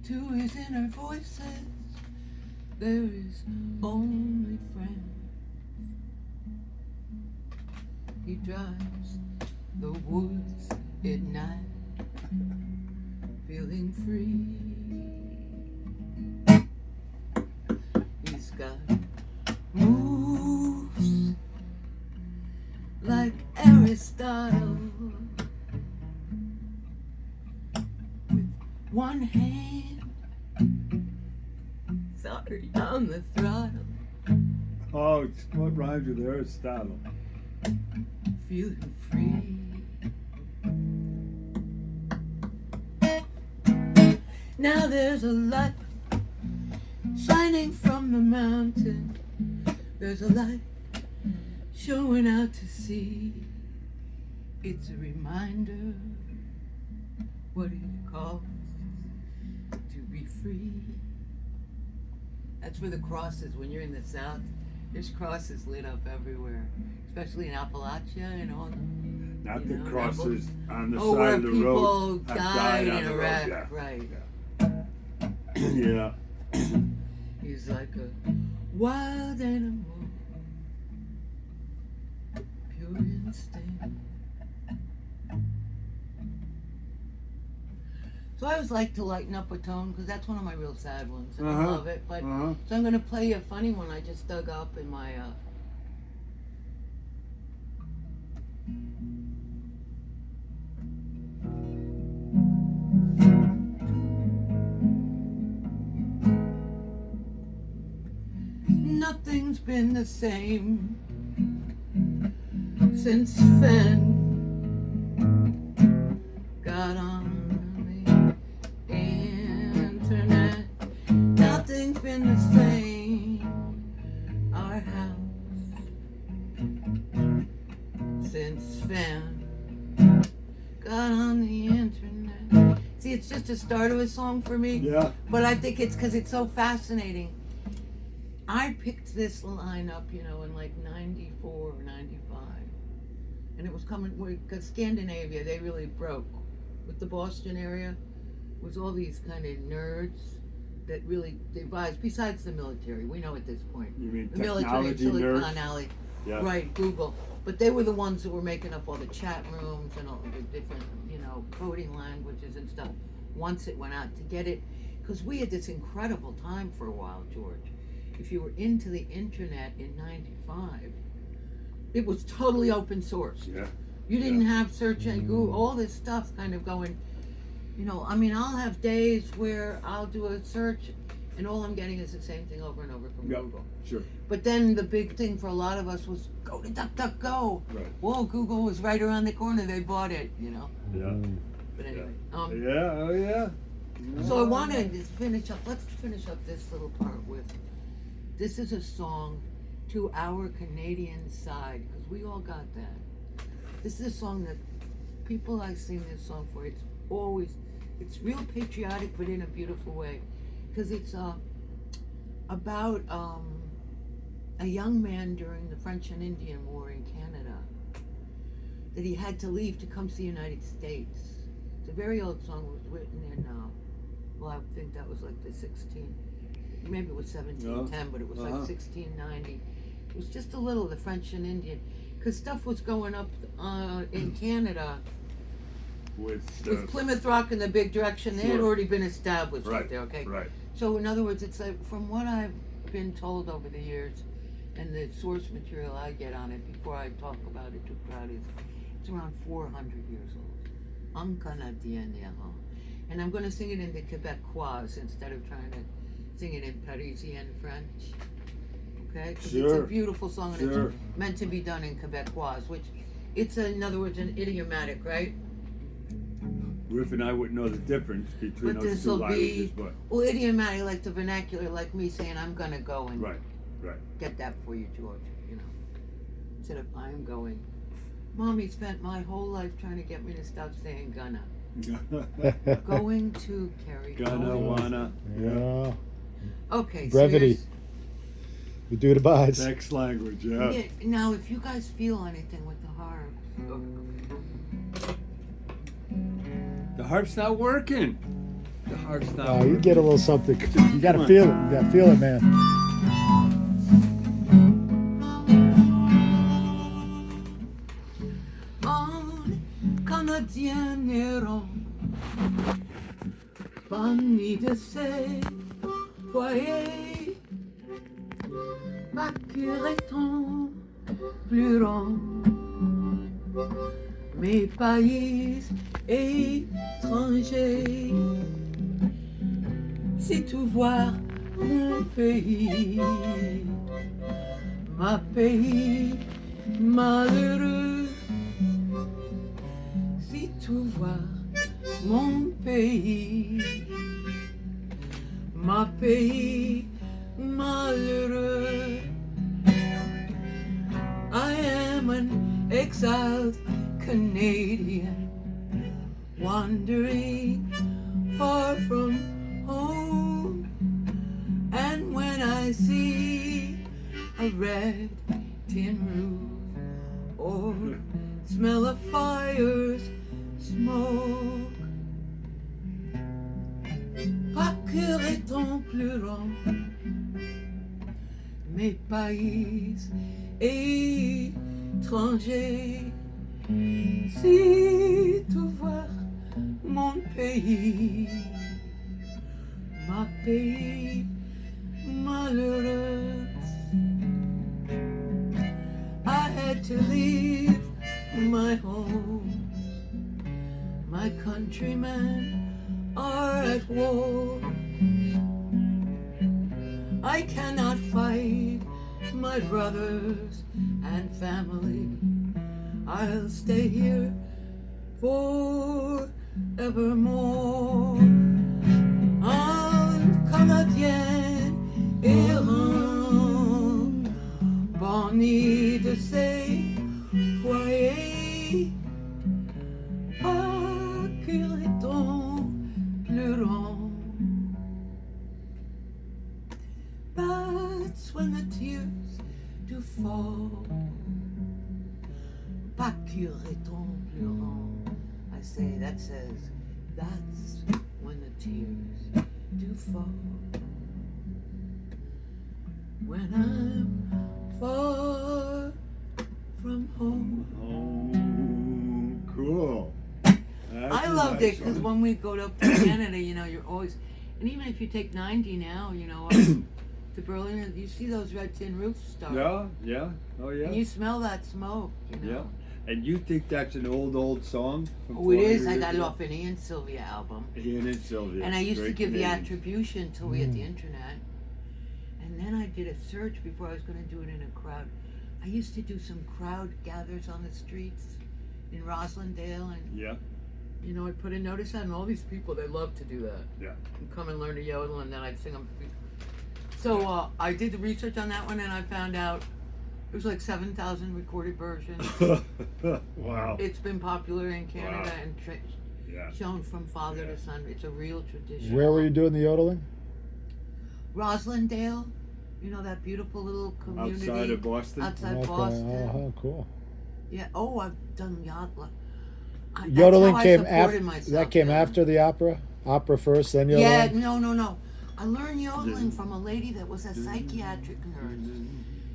to his inner voices. There is only friends. He drives the woods at night, feeling free. He's got moves like Aristotle, with one hand, sorry, on the throttle, Oh, what rhymes with Aristotle? feeling free. Now there's a light shining from the mountain. There's a light showing out to sea. It's a reminder what it costs to be free. That's where the cross is. When you're in the South, there's crosses lit up everywhere, especially in Appalachia and all. Not You the know, crosses on the Oh, side where of the people road. have died on in the road, Iraq, yeah. right? Yeah. He's like a wild animal, pure instinct. So I always like to lighten up a tone because that's one of my real sad ones, and I love it. But so I'm gonna play you a funny one I just dug up in my. Nothing's been the same since Fenn got on the internet. Nothing's been the same. Our house since Fenn got on the internet. See, it's just a start of a song for me. Yeah. But I think it's because it's so fascinating. I picked this line up, in like 94 or 95. And it was coming, because Scandinavia, they really broke. With the Boston area, was all these kind of nerds that really devised, besides the military, we know at this point. You mean The military in technology Silicon nerds? Valley, Yeah. right, Google. But they were the ones that were making up all the chat rooms and all the different, coding languages and stuff. Once it went out to get it, because we had this incredible time for a while, George. If you were into the internet in 95, it was totally open source. Yeah. You didn't have search and Google, all this stuff kind of going, I'll have days where I'll do a search and all I'm getting is the same thing over and over from Google. Sure. But then the big thing for a lot of us was go to DuckDuckGo. Right. Whoa, Google was right around the corner, they bought it, Yeah. But anyway. Yeah. Oh yeah. So I wanted to let's finish up this little part with, this is a song to our Canadian side, because we all got that. This is a song that people I sing this song for, it's real patriotic, but in a beautiful way. Because it's about a young man during the French and Indian War in Canada, that he had to leave to come to the United States. It's a very old song, it was written in, I think that was like the maybe it was 1710, but it was like 1690. It was just a little, the French and Indian, because stuff was going up in Canada With Plymouth Rock in the big direction. They had Sure. already been established Right, up there, okay? right. So in other words, it's like, from what I've been told over the years, and the source material I get on it before I talk about it to crowd is, it's around 400 years old. I'm Canadien, and I'm going to sing it in the Quebecois instead of trying to sing it in Parisian French. Okay? 'Cause it's a beautiful song, and it's meant to be done in Quebecois, which it's, in other words, an idiomatic, right? Riff and I wouldn't know the difference between But those two this'll languages, be, but well, idiomatic, like the vernacular, like me saying I'm gonna go and right. get that for you, George, instead of I'm going. Mommy spent my whole life trying to get me to stop saying gonna. Going to, Kerry. Gonna, wanna. Yeah. Okay, Brevity. serious. We do it abides. Next language, yeah. Yeah, now, if you guys feel anything with the harp, The harp's not working. The heart's not. Oh, you get a little something. You gotta feel it. You gotta feel it, man. Un Canadien errant, banni de ses foyers, Bacureton pleurant, mes pays étrangers, si tout voir mon pays, ma pays malheureux, si tout voir mon pays, ma pays malheureux. I am an exiled Canadian, wandering far from home. And when I see a red tin roof or smell of fire's smoke, Bacureton pleurant, mes pays étrangers, si tout voir mon pays, ma pays malheureux. I had to leave my home, my countrymen are at war. I cannot fight my brothers and family. I'll stay here forevermore. Un Canadien errant, banni de ses foyers, Bacureton pleurant. That's when the tears do fall. Bacureton pleurant. I say, that says, that's when the tears do fall. When I'm far from home. Oh, cool. I loved it because when we go to Canada, you know, you're always, and even if you take 90 now, you know, up to Berlin, you see those red tin roofs start. Yeah, yeah, oh yeah. And you smell that smoke, you know. Yeah. And you think that's an old song? From Oh, it 40 is. I years got it ago? off an Ian Sylvia album. Ian and Sylvia. And I used to Great give the Canadians. attribution till we had the internet. And then I did a search before I was going to do it in a crowd. I used to do some crowd gathers on the streets in Roslindale, and Yeah, you know, I'd put a notice out, and all these people, they love to do that. yeah. And come and learn to yodel, and then I'd sing them. So I did the research on that one, and I found out it was like 7,000 recorded versions. Wow. It's been popular in Canada Wow. and Yeah. shown from father Yeah. to son. It's a real tradition. Where were you doing the yodeling? Roslindale, you know, that beautiful little community Outside of Boston? outside Okay. Boston. Oh, cool. Yeah. Oh, I've done yodel. Yodeling came after. after. That came after the opera. Opera first, then yodeling. Yeah. No. I learned yodeling from a lady that was a psychiatric nurse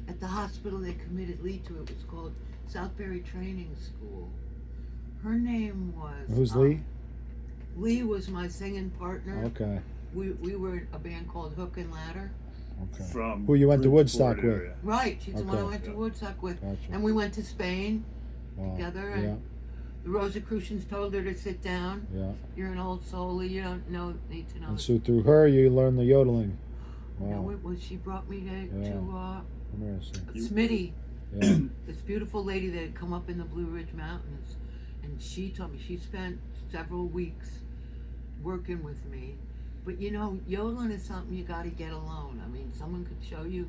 at the hospital they committed Lee to. It was called Southbury Training School. Her name was. Who's Lee? Lee was my singing partner. Okay. We were a band called Hook and Ladder. Okay. From Who you went to Bridgeport Woodstock with? area. Right, she's the one I Okay. went to Woodstock with. Gotcha. And we went to Spain Wow. together, and Yeah. the Rosicrucians told her to sit down. Yeah. You're an old soul, Lee, you don't need to know. And so through her, you learned the yodeling. No, Wow. it was, she brought me to Interesting. Smitty, Yeah. this beautiful lady that had come up in the Blue Ridge Mountains. And she told me she spent several weeks working with me. But you know, yodeling is something you got to get alone. I mean, someone could show you,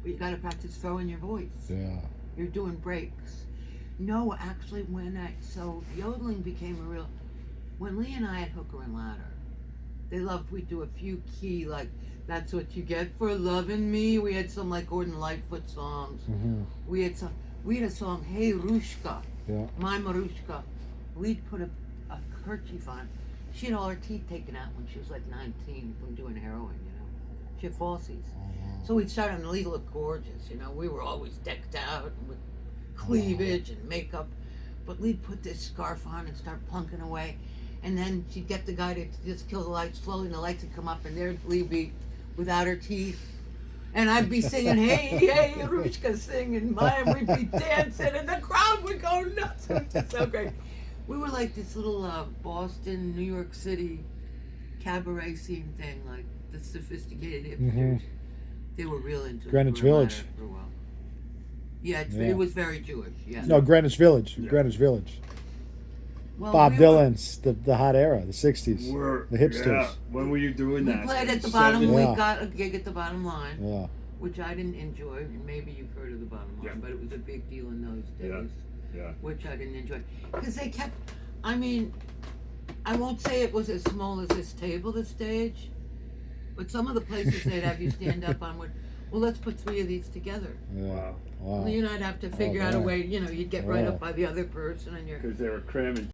but you got to practice throwing your voice. Yeah. You're doing breaks. No, actually, so yodeling became a real, when Lee and I had Hooker and Ladder, they loved, we'd do a few key, like, that's what you get for loving me. We had some like Gordon Lightfoot songs. Mm-hmm. We had a song, Hey Rushka, Yeah. my Marushka. We'd put a kerchief on. She had all her teeth taken out when she was like 19 from doing heroin, you know. She had falsies. So we'd start and Lee looked gorgeous, you know. We were always decked out with cleavage and makeup. But Lee'd put this scarf on and start plunking away. And then she'd get the guy to just kill the lights slowly, and the lights would come up, and there'd Lee be without her teeth. And I'd be singing, hey, hey, Arushka singing, Maya, we'd be dancing, and the crowd would go nuts. It was just so great. We were like this little Boston, New York City cabaret scene thing, like the sophisticated hipsters. Mhm. They were real into Greenwich it for a while, Village. for a while. Yeah, Yeah. it was very Jewish, yeah. No, Greenwich Village. Yeah. Greenwich Village. Well, Bob we were- Dylan's the hot era, the '60s, the hipsters. Yeah. When were you doing We that? played at the bottom. 70s? We Yeah. got a gig at the bottom line, Yeah. which I didn't enjoy. Maybe you've heard of the bottom line, Yeah. but it was a big deal in those days, Yeah. which I didn't enjoy. Because they kept, I mean, I won't say it was as small as this table, the stage, but some of the places they'd have you stand up on would, well, let's put 3 of these together. Yeah. Wow. Wow. You know, I'd have to figure out a man. way, you know, you'd get right Wow. up by the other person and you're. Because they were cramming